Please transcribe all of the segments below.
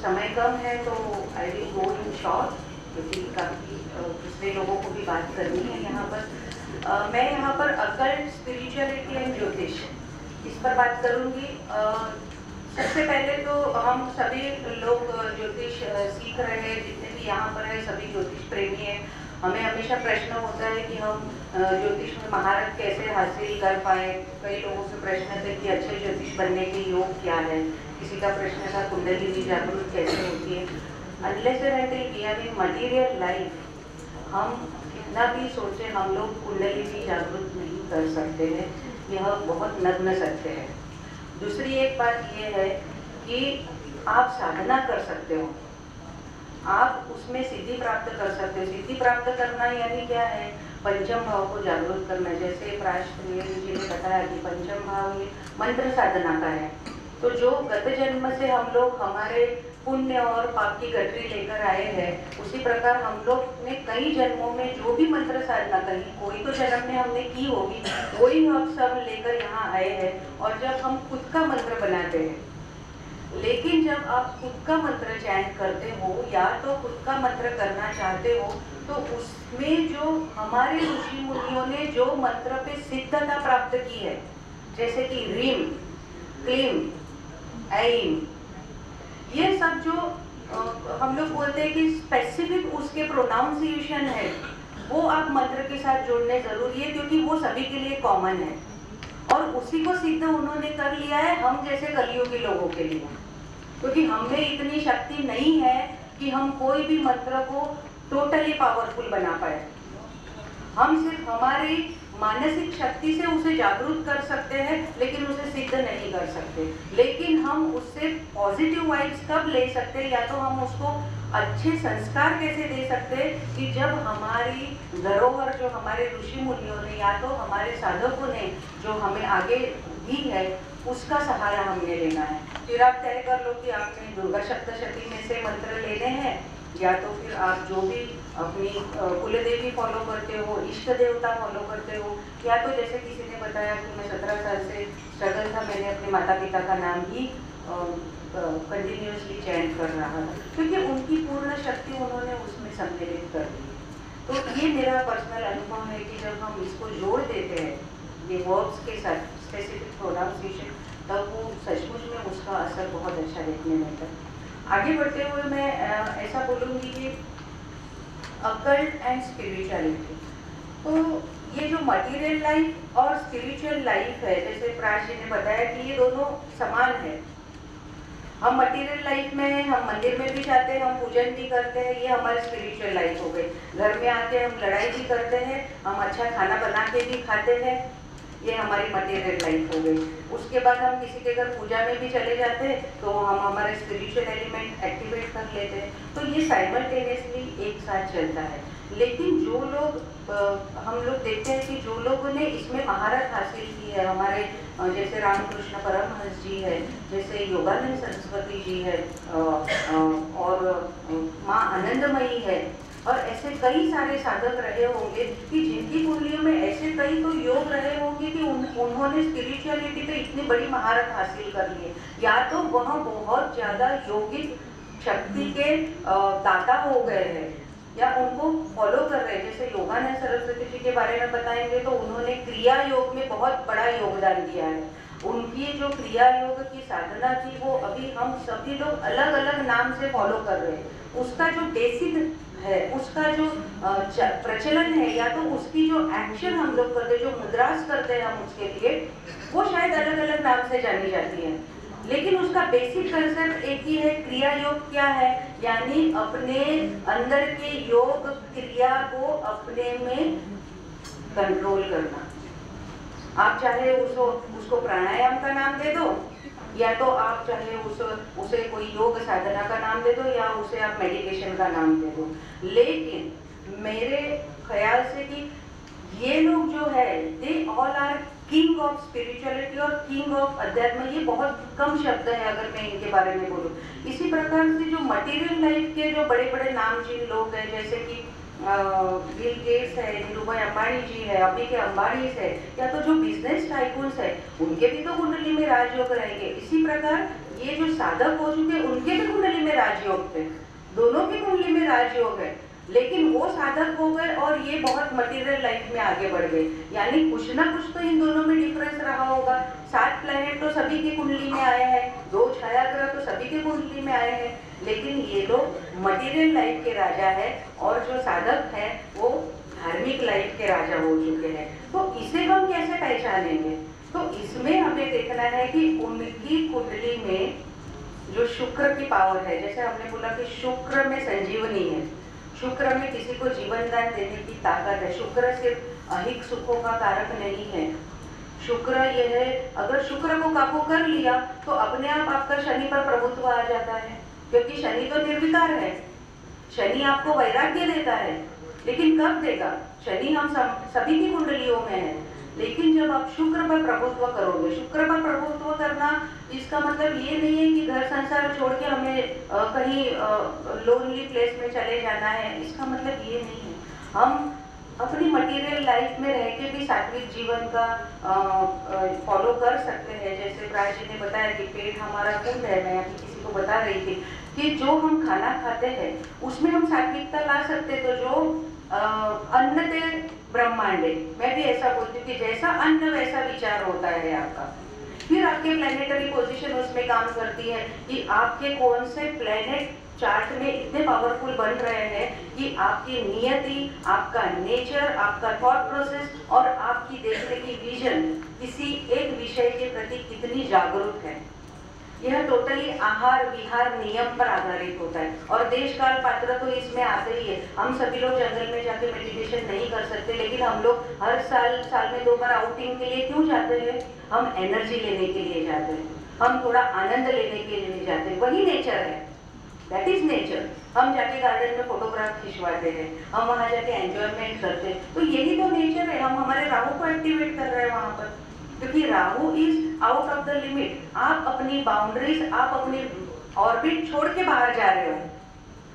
समय कम है तो I will go in short, क्योंकि काफ़ी दूसरे लोगों को भी बात करनी है यहाँ पर। मैं यहाँ पर अकल्ट, स्पिरिचुअलिटी एंड ज्योतिष इस पर बात करूँगी। सबसे पहले तो हम सभी लोग ज्योतिष सीख रहे हैं, जितने भी यहाँ पर है सभी ज्योतिष प्रेमी हैं। हमें हमेशा प्रश्न होता है कि हम ज्योतिष में महारत कैसे हासिल कर पाए। कई लोगों से प्रश्न थे कि अच्छे ज्योतिष बनने के योग क्या है। किसी का प्रश्न था कुंडलिनी जागृत कैसे होती है। Unless and until we are in material life, हम कितना भी सोचे हम लोग कुंडलिनी जागृत नहीं कर सकते हैं। यह बहुत नग्न सत्य है। दूसरी एक बात यह है कि आप साधना कर सकते हो, आप उसमें सिद्धि प्राप्त कर सकते हो। सिद्धि प्राप्त करना यानी क्या है? पंचम भाव को जागरूक करना। जैसे प्राश्र जी ने बताया कि पंचम भाव ये मंत्र साधना का है। तो जो गत जन्म से हम लोग हमारे पुण्य और पाप की गठरी लेकर आए हैं, उसी प्रकार हम लोग ने कई जन्मों में जो भी मंत्र साधना करी, कोई तो जन्म में हमने की होगी, वही हम सब लेकर यहाँ आए हैं। और जब हम खुद का मंत्र बनाते हैं, लेकिन जब आप खुद का मंत्र चैंट करते हो या तो खुद का मंत्र करना चाहते हो, तो उसमें जो हमारे ऋषि मुनियों ने जो मंत्र पे सिद्धता प्राप्त की है, जैसे कि रीम, क्लीम, ऐम, ये सब जो हम लोग बोलते हैं कि स्पेसिफिक उसके प्रोनाउंसिएशन है, वो आप मंत्र के साथ जोड़ने जरूरी है, क्योंकि वो सभी के लिए कॉमन है। और उसी को सिद्ध उन्होंने कर लिया है हम जैसे कलियुगी लोगों के लिए, क्योंकि हमें इतनी शक्ति नहीं है कि हम कोई भी मंत्र को टोटली पावरफुल बना पाए। हम सिर्फ हमारी मानसिक शक्ति से उसे जागरूक कर सकते हैं, लेकिन उसे सिद्ध नहीं कर सकते। लेकिन हम उससे पॉजिटिव वाइब्स कब ले सकते हैं, या तो हम उसको अच्छे संस्कार कैसे दे सकते हैं कि जब हमारी धरोहर जो हमारे ऋषि मुनियों ने या तो हमारे साधकों ने जो हमें आगे दी है, उसका सहारा हमने लेना है। फिर आप तय कर लो कि आपने दुर्गा सप्तशती में से मंत्र लेने हैं, या तो फिर आप जो भी अपनी कुलदेवी फॉलो करते हो, इष्ट देवता फॉलो करते हो, या तो जैसे किसी ने बताया कि मैं 17 साल से स्ट्रगल था, मैंने अपने माता पिता का नाम ही कंटिन्यूसली चैंट कर रहा था, क्योंकि उनकी पूर्ण शक्ति उन्होंने उसमें सम्मिलित कर दी। तो ये मेरा पर्सनल अनुभव है कि जब हम इसको जोड़ देते हैं ये वर्ब्स के साथ, स्पेसिफिक प्रोनाउंसिएशन, तब वो सचमुच में उसका असर बहुत अच्छा देखने मिलता है। आगे बढ़ते हुए मैं ऐसा बोलूँगी कि अकल्ट एंड स्पिरिचुअलिटी, तो ये जो मटेरियल लाइफ और स्पिरिचुअल लाइफ है, जैसे प्राश जी ने बताया कि ये दोनों समान है। हम मटेरियल लाइफ में हैं, हम मंदिर में भी जाते हैं, हम पूजन भी करते हैं, ये हमारी स्पिरिचुअल लाइफ हो गई। घर में आके हम लड़ाई भी करते हैं, हम अच्छा खाना बना के भी खाते हैं, ये हमारी मटेरियल लाइफ हो गई। उसके बाद हम किसी के घर पूजा में भी चले जाते हैं, तो हम हमारे स्पिरिचुअल एलिमेंट एक्टिवेट कर लेते हैं। तो ये साइमल्टेनियसली एक साथ चलता है। लेकिन जो लोग हम लोग देखते हैं कि जो लोगों ने इसमें महारत हासिल की है, हमारे जैसे रामकृष्ण परमहंस जी है, जैसे योगानंद सरस्वती जी है, और माँ आनंदमयी है, और ऐसे कई सारे साधक रहे होंगे कि जिनकी कुंडलियों में ऐसे कई तो योग रहे होंगे कि उन्होंने स्पिरिचुअलिटी पे इतनी बड़ी महारत हासिल कर ली है, या तो वह बहुत ज़्यादा योगिक शक्ति के दाता हो गए हैं, या उनको फॉलो कर रहे हैं। जैसे योगानंद सरस्वती जी के बारे में बताएंगे तो उन्होंने क्रिया योग में बहुत बड़ा योगदान दिया है। उनकी जो क्रिया योग की साधना थी, वो अभी हम सभी लोग अलग अलग नाम से फॉलो कर रहे हैं। उसका जो बेसिक है, उसका जो प्रचलन है, या तो उसकी जो एक्शन हम लोग करते हैं, जो मुद्रास करते हैं हम उसके लिए, वो शायद अलग अलग नाम से जानी जाती है, लेकिन उसका बेसिक कंसेप्ट एक ही है। क्रिया योग क्या है? यानी अपने अंदर के योग क्रिया को अपने में कंट्रोल करना। आप चाहे उसको प्राणायाम का नाम दे दो, या तो आप चाहे उसे कोई योग साधना का नाम दे दो, या उसे आप मेडिटेशन का नाम दे दो। लेकिन मेरे ख्याल से कि ये लोग जो है, they all are king of spirituality और किंग ऑफ अध्यात्म। ये बहुत कम शब्द है अगर मैं इनके बारे में बोलूँ। इसी प्रकार से जो मटेरियल लाइफ के जो बड़े बड़े नामचीन लोग हैं, जैसे कि बिल गेट्स है, धीरूभाई अंबानी जी है, अभी के अंबानी है, या तो जो बिजनेस टाइकून्स है, उनके भी तो कुंडली में राजयोग रहेंगे। इसी प्रकार ये जो साधक हो चुके, उनके भी कुंडली में राजयोग थे, दोनों की कुंडली में राजयोग है, लेकिन वो साधक हो गए और ये बहुत मटेरियल लाइफ में आगे बढ़ गए। यानी कुछ ना कुछ तो इन दोनों में डिफरेंस रहा होगा। 7 प्लैनेट तो सभी की कुंडली में आए हैं, 2 छाया ग्रह तो सभी की कुंडली में आए हैं, लेकिन ये लोग मटेरियल लाइफ के राजा है और जो साधक है वो धार्मिक लाइफ के राजा हो चुके हैं। तो इसे हम कैसे पहचानेंगे? तो इसमें हमें देखना है कि उनकी कुंडली में जो शुक्र की पावर है, जैसे हमने बोला कि शुक्र में संजीवनी है, शुक्र में किसी को जीवन दान देने की ताकत है। शुक्र सिर्फ अहिक सुखों का कारक नहीं है। शुक्र यह है, अगर शुक्र को काबू कर लिया तो अपने आप आपका शनि पर प्रभुत्व आ जाता है, क्योंकि शनि तो निर्विकार है। शनि आपको वैराग्य देता है, लेकिन कब देगा? शनि हम सभी की कुंडलियों में है, लेकिन जब आप शुक्र पर प्रभुत्व करोगे, शुक्र पर प्रभुत्व करना इसका मतलब ये नहीं है कि घर संसार छोड़ के हमें कहीं लोनली प्लेस में चले जाना है, इसका मतलब ये नहीं है। हम अपनी मटेरियल लाइफ में रह के भी सात्विक जीवन का फॉलो कर सकते हैं। जैसे प्राय जी ने बताया कि पेट हमारा कुंड है, मैं अभी किसी को बता रही थी कि जो हम खाना खाते हैं उसमें हम सात्विकता ला सकते, तो जो अन्न ते ब्रह्मांडे, मैं भी ऐसा बोलती हूँ कि जैसा अन्न वैसा विचार होता है आपका। फिर आपके प्लैनेटरी पोजीशन उसमें काम करती है कि आपके कौन से प्लैनेट चार्ट में इतने पावरफुल बन रहे हैं कि आपकी नियति, आपका नेचर, आपका थॉट प्रोसेस और आपकी देखने की विजन किसी एक विषय के प्रति कितनी जागरूक है। यह टोटली आहार विहार नियम पर आधारित होता है और देश काल पात्र तो इसमें आते ही है। हम सभी लोग जंगल में जाके मेडिटेशन नहीं कर सकते, लेकिन हम लोग हर साल में 2 बार आउटिंग के लिए क्यों जाते हैं? हम एनर्जी लेने के लिए जाते हैं, हम थोड़ा आनंद लेने के लिए जाते हैं। वही नेचर है, दैट इज नेचर। हम जाके गार्डन में फोटोग्राफ खिंचवाते हैं, हम वहाँ जाके एंजॉयमेंट करते हैं, तो यही तो नेचर है। हम हमारे राहु को एक्टिवेट कर रहे हैं वहाँ पर, क्योंकि Rahu is out of the limit. आप अपनी बाउंड्रीज, आप अपनी ऑर्बिट छोड़ के बाहर जा रहे हो,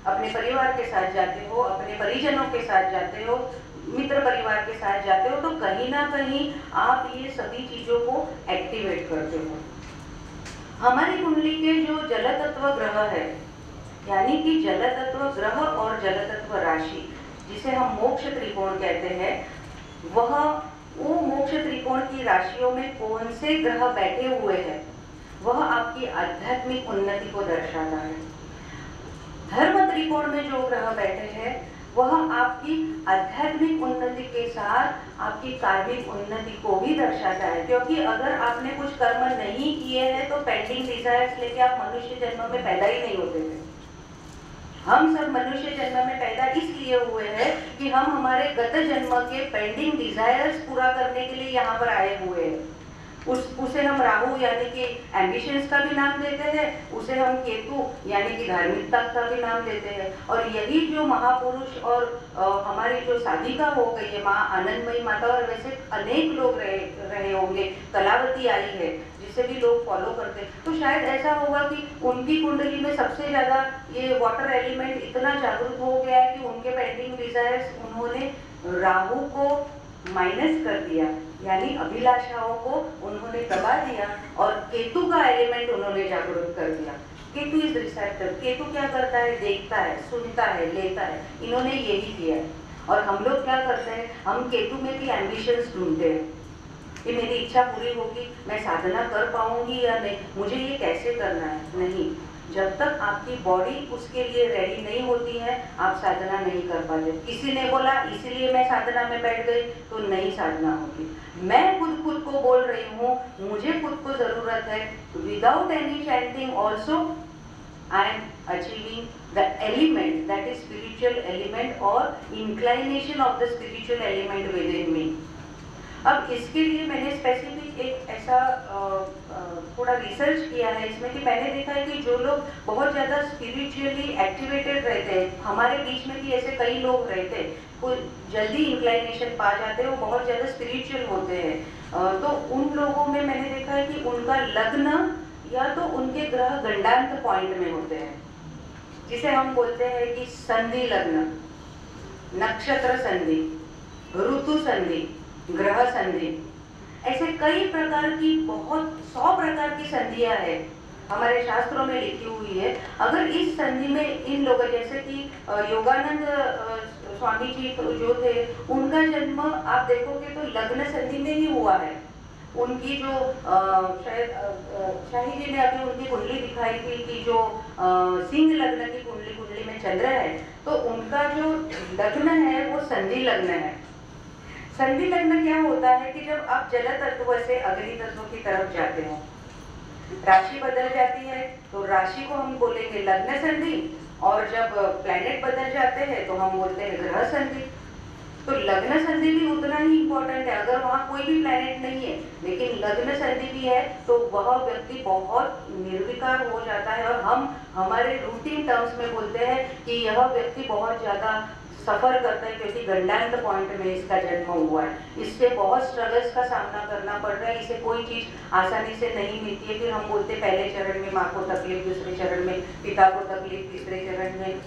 अपने परिवार के साथ जाते हो, अपने परिजनों के साथ जाते हो, मित्र परिवार के साथ जाते हो, तो कहीं ना कहीं आप ये सभी चीजों को एक्टिवेट करते हो। हमारी कुंडली के जो जल तत्व ग्रह है, यानी कि जल तत्व ग्रह और जल तत्व राशि, जिसे हम मोक्ष त्रिकोण कहते हैं, वो मोक्ष त्रिकोण की राशियों में कौन से ग्रह बैठे हुए हैं, वह आपकी आध्यात्मिक उन्नति को दर्शाता है। धर्म त्रिकोण में जो ग्रह बैठे हैं वह आपकी आध्यात्मिक उन्नति के साथ आपकी कार्मिक उन्नति को भी दर्शाता है, क्योंकि अगर आपने कुछ कर्म नहीं किए हैं तो पेंडिंग डिजायर्स लेके आप मनुष्य जन्म में पैदा ही नहीं होते थे। हम सब मनुष्य जन्म में पैदा इसलिए हुए हैं कि हम हमारे गत जन्म के पेंडिंग डिजायर्स पूरा करने के लिए यहाँ पर आए हुए हैं। उसे हम राहु यानी कि एम्बिशंस का भी नाम देते हैं, उसे हम केतु यानी कि धार्मिकता का भी नाम देते हैं। और यही जो महापुरुष और हमारी जो साधिका हो गई है माँ आनंदमयी माता, और वैसे अनेक लोग रहे होंगे, कलावती आई है जिसे भी लोग फॉलो करते हैं, तो शायद ऐसा होगा कि उनकी कुंडली में सबसे ज्यादा ये वाटर एलिमेंट इतना जागरूक हो गया है कि उनके पेंडिंग डिजायर्स उन्होंने राहु को माइनस कर दिया, यानी अभिलाषाओं को उन्होंने दबा दिया, और केतु का एलिमेंट उन्होंने जागरूक कर दिया। Ketu is receptor. केतु क्या करता है? देखता है, सुनता है, लेता है। इन्होंने यही किया है। और हम लोग क्या करते हैं? हम केतु में भी एम्बिशंस ढूंढते हैं कि मेरी इच्छा पूरी होगी, मैं साधना कर पाऊंगी या नहीं, मुझे ये कैसे करना है। नहीं, जब तक आपकी बॉडी उसके लिए रेडी नहीं होती है आप साधना नहीं कर पाते। किसी ने बोला इसीलिए मैं साधना में बैठ गई, तो नहीं साधना होगी। मैं खुद को बोल रही हूँ, मुझे खुद को जरूरत है, without any chanting also I am achieving the element, that is spiritual element और inclination of the spiritual element within me. अब इसके लिए मैंने स्पेसिफिक एक ऐसा थोड़ा रिसर्च किया है इसमें, कि मैंने देखा है कि जो लोग बहुत ज़्यादा स्पिरिचुअली एक्टिवेटेड रहते हैं, हमारे बीच में भी ऐसे कई लोग रहते हैं, कोई जल्दी इंक्लाइनेशन पा जाते हैं, वो बहुत ज़्यादा स्पिरिचुअल होते हैं, तो उन लोगों में मैंने देखा है कि उनका लग्न या तो उनके ग्रह गंडांत पॉइंट में होते हैं, जिसे हम बोलते हैं कि संधि लग्न, नक्षत्र संधि, ऋतु संधि, ग्रह संधि, ऐसे कई प्रकार की, बहुत 100 प्रकार की संधियां है हमारे शास्त्रों में लिखी हुई है। अगर इस संधि में इन लोगों जैसे कि योगानंद स्वामी जी जो थे, उनका जन्म आप देखोगे तो लग्न संधि में ही हुआ है। उनकी जो शायद शाही जी ने अभी उनकी कुंडली दिखाई थी कि जो सिंह लग्न की कुंडली में चंद्र है, तो उनका जो लग्न है वो संधि लग्न है। संधि लग्न क्या होता है कि जब आप जल तत्व से अग्नि तत्व की तरफ जाते हो, राशि बदल जाती है तो राशि को हम बोलेंगे लग्न संधि, और जब प्लैनेट बदल जाते हैं तो हम बोलते हैं ग्रह संधि। तो लग्न संधि भी उतना ही इम्पोर्टेंट है। अगर वहाँ कोई भी प्लैनेट नहीं है लेकिन लग्न संधि भी है तो वह व्यक्ति बहुत निर्विकार हो जाता है, और हम हमारे रूटीन टर्म्स में बोलते हैं कि यह व्यक्ति बहुत ज़्यादा सफ़र करता है, क्योंकि गंडांत पॉइंट में इसका जन्म हुआ है। इससे बहुत स्ट्रगल्स का सामना करना पड़ रहा है, इसे कोई चीज़ आसानी से नहीं मिलती है। फिर हम बोलते पहले चरण में माँ को तकलीफ, दूसरे चरण में पिता को तकलीफ, तीसरे चरण में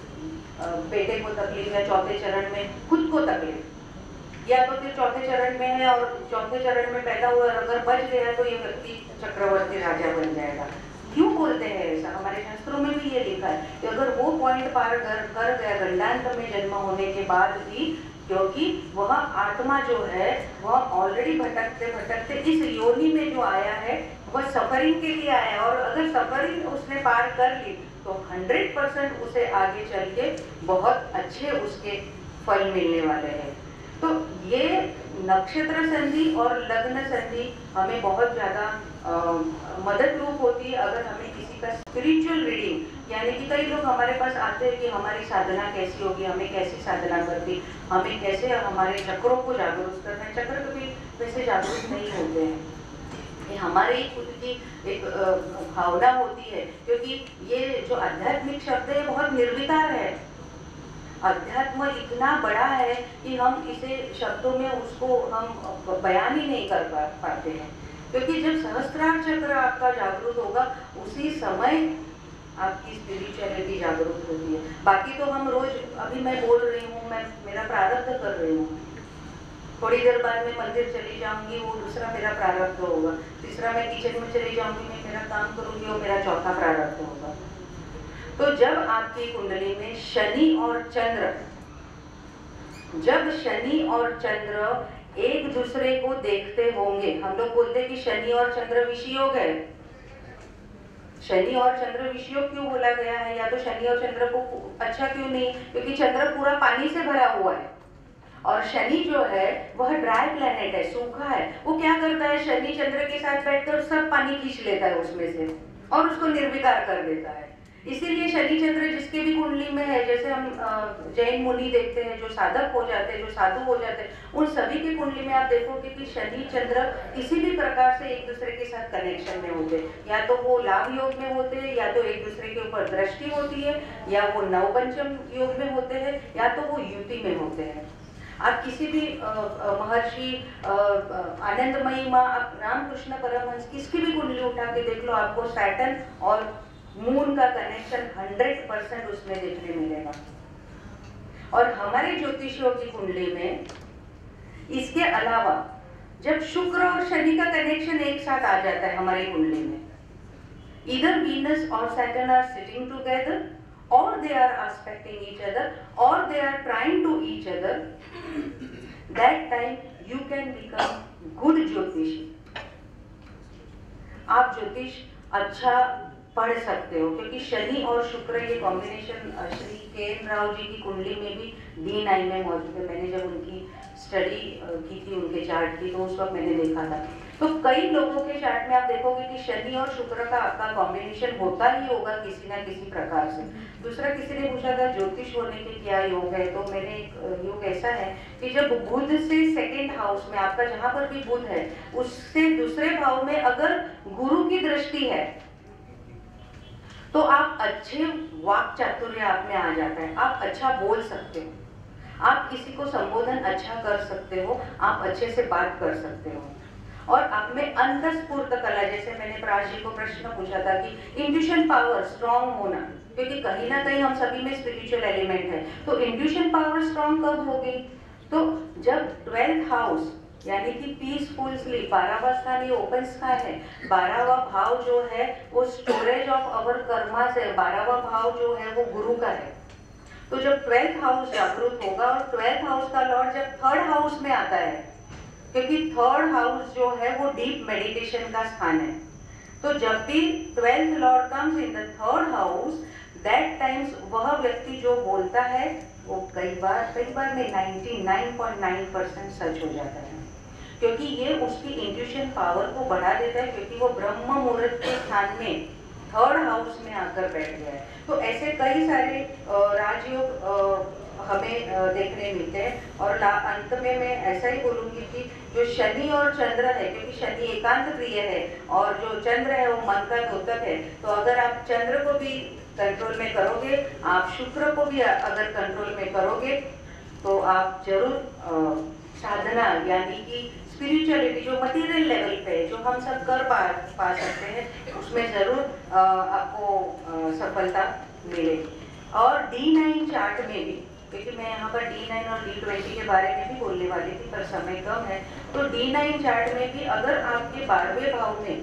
बेटे को तकलीफ, या चौथे चरण में खुद को तकलीफ, या तो फिर चौथे चरण में है और चौथे चरण में पैदा हुआ और अगर बच गया तो ये व्यक्ति चक्रवर्ती राजा बन जाएगा। क्यों बोलते हैं ऐसा? हमारे शास्त्रों में भी ये लिखा है कि अगर वो पॉइंट पार कर गया गंडांत में जन्म होने के बाद भी, क्योंकि वह आत्मा जो है वह ऑलरेडी भटकते भटकते इस योनि में जो आया है वह सफरिंग के लिए आया है, और अगर सफरिंग उसने पार कर ली तो 100% उसे आगे चल के बहुत अच्छे उसके फल मिलने वाले हैं। तो ये नक्षत्र संधि और लग्न संधि हमें बहुत ज़्यादा मदद रूप होती है अगर हमें किसी का स्पिरिचुअल रीडिंग, यानी कि कई लोग हमारे पास आते हैं कि हमारी साधना कैसी होगी, हमें कैसी साधना करती, हमें कैसे हमारे चक्रों को जागरूक करना है। चक्र कभी वैसे जागरूक नहीं होते हैं, ये हमारे खुद की एक भावना होती है, क्योंकि ये जो आध्यात्मिक शब्द है बहुत निर्विकार है। अध्यात्म इतना बड़ा है कि हम इसे शब्दों में उसको हम बयान ही नहीं कर पाते हैं, क्योंकि जब सहस्त्रार चक्र आपका जागरूक होगा उसी समय आपकी स्पिरिचुअलिटी जागरूक होती है। बाकी तो हम रोज, अभी मैं बोल रही हूँ, मैं मेरा प्रारब्ध कर रही हूँ, थोड़ी देर बाद मैं मंदिर चली जाऊंगी, वो दूसरा मेरा प्रारब्ध होगा, तीसरा मैं किचन में चली जाऊंगी, मैं मेरा काम करूंगी, वो मेरा चौथा प्रारब्ध होगा। तो जब आपकी कुंडली में शनि और चंद्र, जब शनि और चंद्र एक दूसरे को देखते होंगे, हम लोग बोलते हैं कि शनि और चंद्र विषयोग है। शनि और चंद्र विषयोग क्यों बोला गया है, या तो शनि और चंद्र को अच्छा क्यों नहीं, क्योंकि चंद्र पूरा पानी से भरा हुआ है और शनि जो है वह ड्राई प्लेनेट है, सूखा है। वो क्या करता है, शनि चंद्र के साथ बैठकर सब पानी खींच लेता है उसमें से और उसको निर्विकार कर देता है। इसीलिए शनि चंद्र जिसके भी कुंडली में है, जैसे हम जैन मुनि देखते हैं जो साधक हो जाते हैं, जो साधु हो जाते हैं, उन सभी की कुंडली में आप देखोगे कि शनि चंद्र किसी भी प्रकार से एक दूसरे के साथ कनेक्शन में होते हैं, या तो वो लाभ योग में होते हैं, या तो एक दूसरे के ऊपर दृष्टि होती है, या वो नवपंचम योग में होते हैं, या तो वो युति में होते हैं। आप किसी भी महर्षि आनंदमयी माँ, आप रामकृष्ण परमहंस, किसकी भी कुंडली उठा के देख लो, आपको सैटर्न और मून का कनेक्शन 100% उसमें देखने मिलेगा। और हमारे ज्योतिषियों की कुंडली में इसके अलावा जब शुक्र और शनि का कनेक्शन एक साथ आ जाता है हमारी कुंडली में, इधर वीनस और Saturn are sitting together, or they are aspecting each other, or they are trying to each other, that time you can become good ज्योतिषी। आप ज्योतिष अच्छा पढ़ सकते हो, क्योंकि शनि और शुक्र ये कॉम्बिनेशन श्री के.एन. राव जी की कुंडली में भी D9 में मौजूद है। मैंने जब उनकी स्टडी की थी उनके चार्ट की, तो उस वक्त मैंने देखा था। तो कई लोगों के चार्ट में आप देखोगे कि शनि और शुक्र का आपका कॉम्बिनेशन होता ही होगा किसी ना किसी प्रकार से। दूसरा, किसी ने पूछा था ज्योतिष होने के क्या योग है, तो मैंने एक योग ऐसा है कि जब बुध से सेकेंड हाउस में, आपका जहाँ पर भी बुध है उससे दूसरे भाव में अगर गुरु की दृष्टि है तो आप अच्छे वाक चातुर्य आप में आ जाता है, आप अच्छा बोल सकते हो, आप किसी को संबोधन अच्छा कर सकते हो, आप अच्छे से बात कर सकते हो, और आप में अंतस्फूर्त कला, जैसे मैंने प्राज जी को प्रश्न पूछा था कि इंट्यूशन पावर स्ट्रॉन्ग होना, क्योंकि कहीं ना कहीं हम सभी में स्पिरिचुअल एलिमेंट है, तो इंट्यूशन पावर स्ट्रॉन्ग कब होगी, तो जब 12th हाउस यानी कि पीसफुल स्लीप। 12वां स्थान ये ओपन स्थान है। 12वां भाव जो है वो स्टोरेज ऑफ अवर कर्मा से, 12वां भाव जो है वो गुरु का है। तो जब 12th हाउस जागृत होगा, और 12th हाउस का लॉर्ड जब 3rd हाउस में आता है, क्योंकि 3rd हाउस जो है वो डीप मेडिटेशन का स्थान है, तो जब भी 12th Lord comes in the 3rd house, that times वह व्यक्ति जो बोलता है वो कई बार में 99.9% सच हो जाता है, क्योंकि ये उसकी इंट्यूशन पावर को बढ़ा देता है, क्योंकि वो ब्रह्म मुहूर्त के स्थान में 3rd हाउस में आकर बैठ गया है। तो ऐसे कई सारे राजयोग हमें देखने मिलते हैं। और अंत में मैं ऐसा ही बोलूँगी कि जो शनि और चंद्र है, क्योंकि शनि एकांत प्रिय है और जो चंद्र है वो मन का द्योतक है, तो अगर आप चंद्र को भी कंट्रोल में करोगे, आप शुक्र को भी अगर कंट्रोल में करोगे, तो आप जरूर साधना यानी कि स्पिरिचुअलिटी जो मटेरियल लेवल पे है, जो हम सब कर पा सकते हैं, उसमें जरूर आपको सफलता मिलेगी। और D9 चार्ट में भी, क्योंकि मैं यहाँ पर D9 और D20 के बारे में भी बोलने वाली थी पर समय कम है, तो D9 चार्ट में भी अगर आपके 12वें भाव में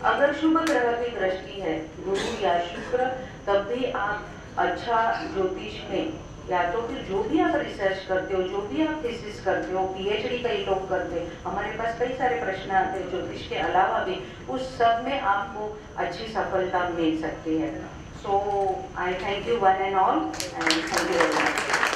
अगर शुभ ग्रह की दृष्टि है, गुरु या शुक्र, तब भी आप अच्छा ज्योतिष में, या तो फिर जो भी आप रिसर्च करते हो, जो भी आप थीसिस करते हो, PhD कई लोग करते हैं, हमारे पास कई सारे प्रश्न आते हैं ज्योतिष के अलावा भी, उस सब में आपको अच्छी सफलता मिल सकती है। So I thank you one and all, and thank you very much.